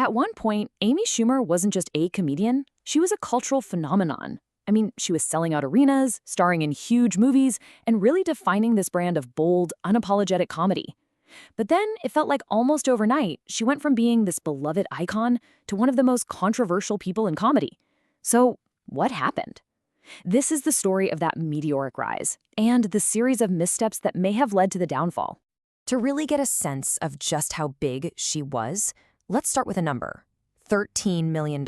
At one point, Amy Schumer wasn't just a comedian, she was a cultural phenomenon. I mean, she was selling out arenas, starring in huge movies, and really defining this brand of bold, unapologetic comedy. But then it felt like almost overnight, she went from being this beloved icon to one of the most controversial people in comedy. So, what happened? This is the story of that meteoric rise and the series of missteps that may have led to the downfall. To really get a sense of just how big she was, let's start with a number: $13 million.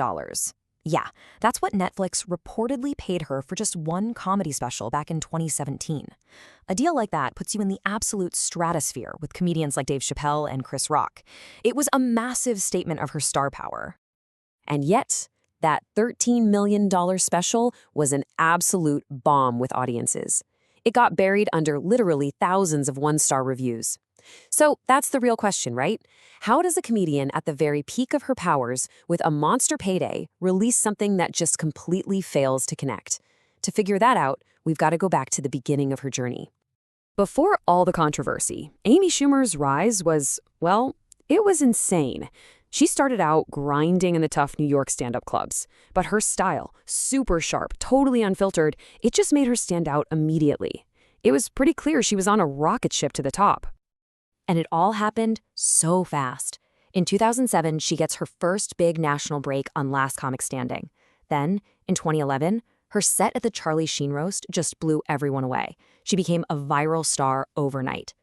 Yeah, that's what Netflix reportedly paid her for just one comedy special back in 2017. A deal like that puts you in the absolute stratosphere with comedians like Dave Chappelle and Chris Rock. It was a massive statement of her star power. And yet, that $13 million special was an absolute bomb with audiences. It got buried under literally thousands of one-star reviews. So that's the real question, right? How does a comedian at the very peak of her powers, with a monster payday, release something that just completely fails to connect? To figure that out, we've got to go back to the beginning of her journey. Before all the controversy, Amy Schumer's rise was, well, it was insane. She started out grinding in the tough New York stand-up clubs, but her style, super sharp, totally unfiltered, it just made her stand out immediately. It was pretty clear she was on a rocket ship to the top. And it all happened so fast. In 2007, she gets her first big national break on Last Comic Standing. Then, in 2011, her set at the Charlie Sheen roast just blew everyone away. She became a viral star overnight.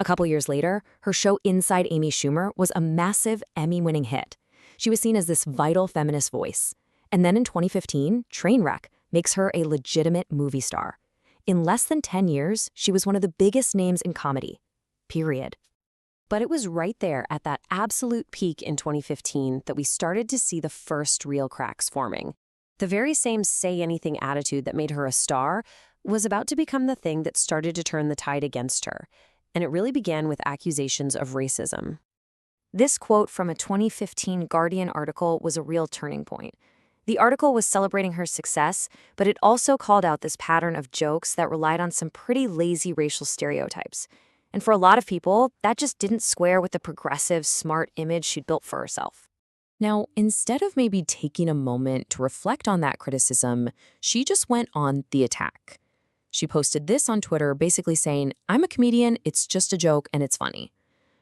A couple years later, her show Inside Amy Schumer was a massive Emmy-winning hit. She was seen as this vital feminist voice. And then in 2015, Trainwreck makes her a legitimate movie star. In less than 10 years, she was one of the biggest names in comedy. Period. But it was right there at that absolute peak in 2015 that we started to see the first real cracks forming. The very same say-anything attitude that made her a star was about to become the thing that started to turn the tide against her. And it really began with accusations of racism. This quote from a 2015 Guardian article was a real turning point. The article was celebrating her success, but it also called out this pattern of jokes that relied on some pretty lazy racial stereotypes. And for a lot of people, that just didn't square with the progressive, smart image she'd built for herself. Now, instead of maybe taking a moment to reflect on that criticism, she just went on the attack. She posted this on Twitter basically saying, "I'm a comedian, it's just a joke, and it's funny."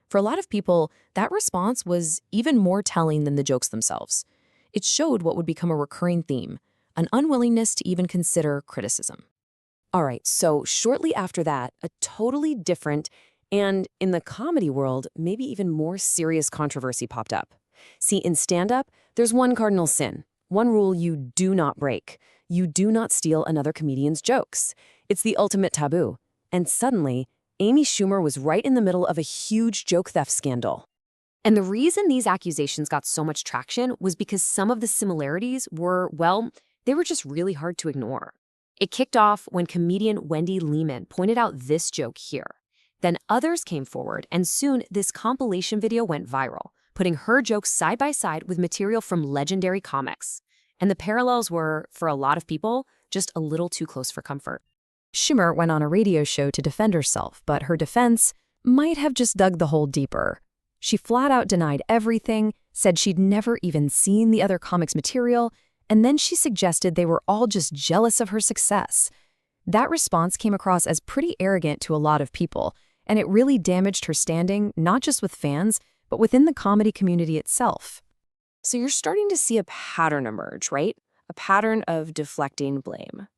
For a lot of people, that response was even more telling than the jokes themselves. It showed what would become a recurring theme, an unwillingness to even consider criticism. All right, so shortly after that, a totally different and, in the comedy world, maybe even more serious controversy popped up. See, in stand-up, there's one cardinal sin, one rule you do not break. You do not steal another comedian's jokes. It's the ultimate taboo. And suddenly, Amy Schumer was right in the middle of a huge joke theft scandal. And the reason these accusations got so much traction was because some of the similarities were, well, they were just really hard to ignore. It kicked off when comedian Wendy Lehman pointed out this joke here. Then others came forward, and soon this compilation video went viral, putting her jokes side by side with material from legendary comics. And the parallels were, for a lot of people, just a little too close for comfort. Schumer went on a radio show to defend herself, but her defense might have just dug the hole deeper. She flat out denied everything, said she'd never even seen the other comics' material, and then she suggested they were all just jealous of her success. That response came across as pretty arrogant to a lot of people, and it really damaged her standing, not just with fans, but within the comedy community itself. So you're starting to see a pattern emerge, right? A pattern of deflecting blame.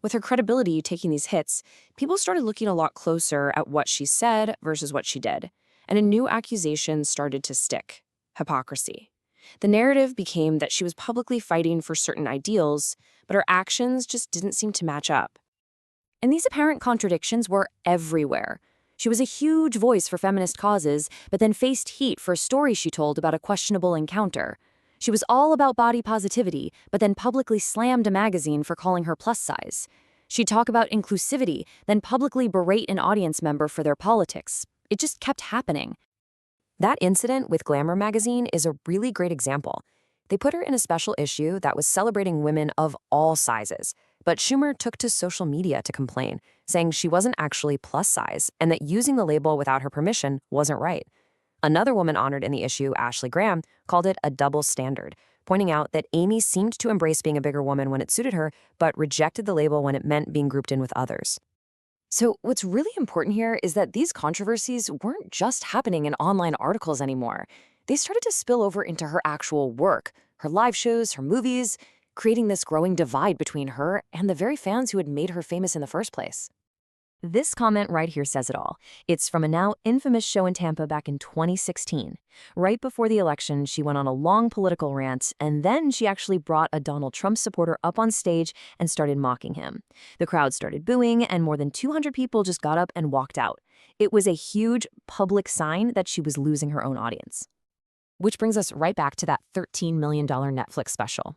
With her credibility taking these hits, people started looking a lot closer at what she said versus what she did, and a new accusation started to stick: hypocrisy. The narrative became that she was publicly fighting for certain ideals, but her actions just didn't seem to match up. And these apparent contradictions were everywhere. She was a huge voice for feminist causes, but then faced heat for a story she told about a questionable encounter. She was all about body positivity, but then publicly slammed a magazine for calling her plus size. She'd talk about inclusivity, then publicly berate an audience member for their politics. It just kept happening. That incident with Glamour magazine is a really great example. They put her in a special issue that was celebrating women of all sizes, but Schumer took to social media to complain, saying she wasn't actually plus size and that using the label without her permission wasn't right. Another woman honored in the issue, Ashley Graham, called it a double standard, pointing out that Amy seemed to embrace being a bigger woman when it suited her, but rejected the label when it meant being grouped in with others. So what's really important here is that these controversies weren't just happening in online articles anymore. They started to spill over into her actual work, her live shows, her movies, creating this growing divide between her and the very fans who had made her famous in the first place. This comment right here says it all. It's from a now infamous show in Tampa back in 2016. Right before the election, she went on a long political rant, and then she actually brought a Donald Trump supporter up on stage and started mocking him. The crowd started booing, and more than 200 people just got up and walked out. It was a huge public sign that she was losing her own audience. Which brings us right back to that $13 million Netflix special.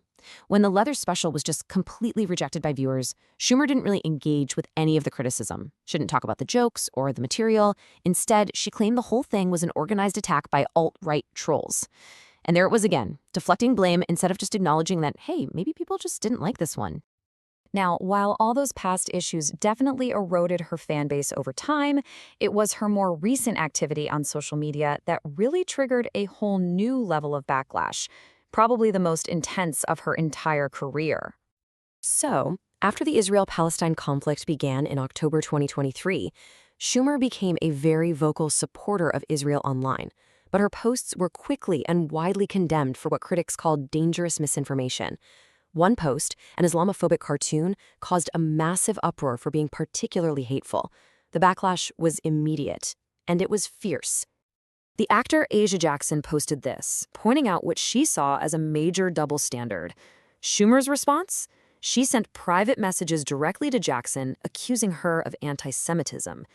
When the leather special was just completely rejected by viewers, Schumer didn't really engage with any of the criticism. She didn't talk about the jokes or the material. Instead, she claimed the whole thing was an organized attack by alt-right trolls. And there it was again, deflecting blame instead of just acknowledging that, hey, maybe people just didn't like this one. Now, while all those past issues definitely eroded her fan base over time, it was her more recent activity on social media that really triggered a whole new level of backlash, probably the most intense of her entire career. So, after the Israel-Palestine conflict began in October 2023, Schumer became a very vocal supporter of Israel online, but her posts were quickly and widely condemned for what critics called dangerous misinformation. One post, an Islamophobic cartoon, caused a massive uproar for being particularly hateful. The backlash was immediate, and it was fierce. The actor Asia Jackson posted this, pointing out what she saw as a major double standard. Schumer's response? She sent private messages directly to Jackson, accusing her of anti-Semitism.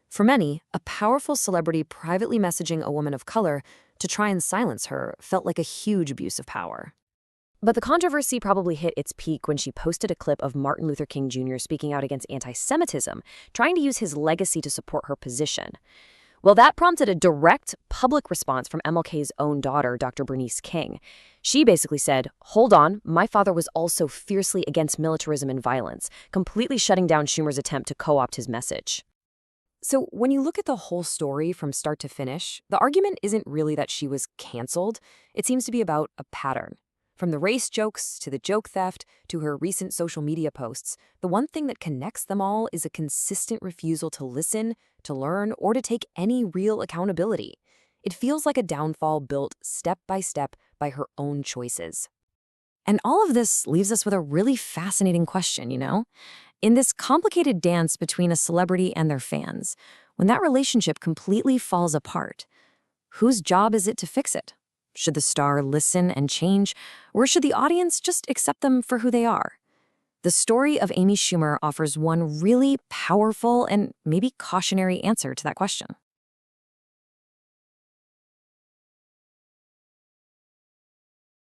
For many, a powerful celebrity privately messaging a woman of color to try and silence her felt like a huge abuse of power. But the controversy probably hit its peak when she posted a clip of Martin Luther King Jr. speaking out against anti-Semitism, trying to use his legacy to support her position. Well, that prompted a direct public response from MLK's own daughter, Dr. Bernice King. She basically said, "Hold on, my father was also fiercely against militarism and violence," completely shutting down Schumer's attempt to co-opt his message. So when you look at the whole story from start to finish, the argument isn't really that she was canceled. It seems to be about a pattern. From the race jokes to the joke theft to her recent social media posts, the one thing that connects them all is a consistent refusal to listen, to learn, or to take any real accountability. It feels like a downfall built step by her own choices. And all of this leaves us with a really fascinating question, In this complicated dance between a celebrity and their fans, when that relationship completely falls apart, whose job is it to fix it? Should the star listen and change, or should the audience just accept them for who they are? The story of Amy Schumer offers one really powerful and maybe cautionary answer to that question.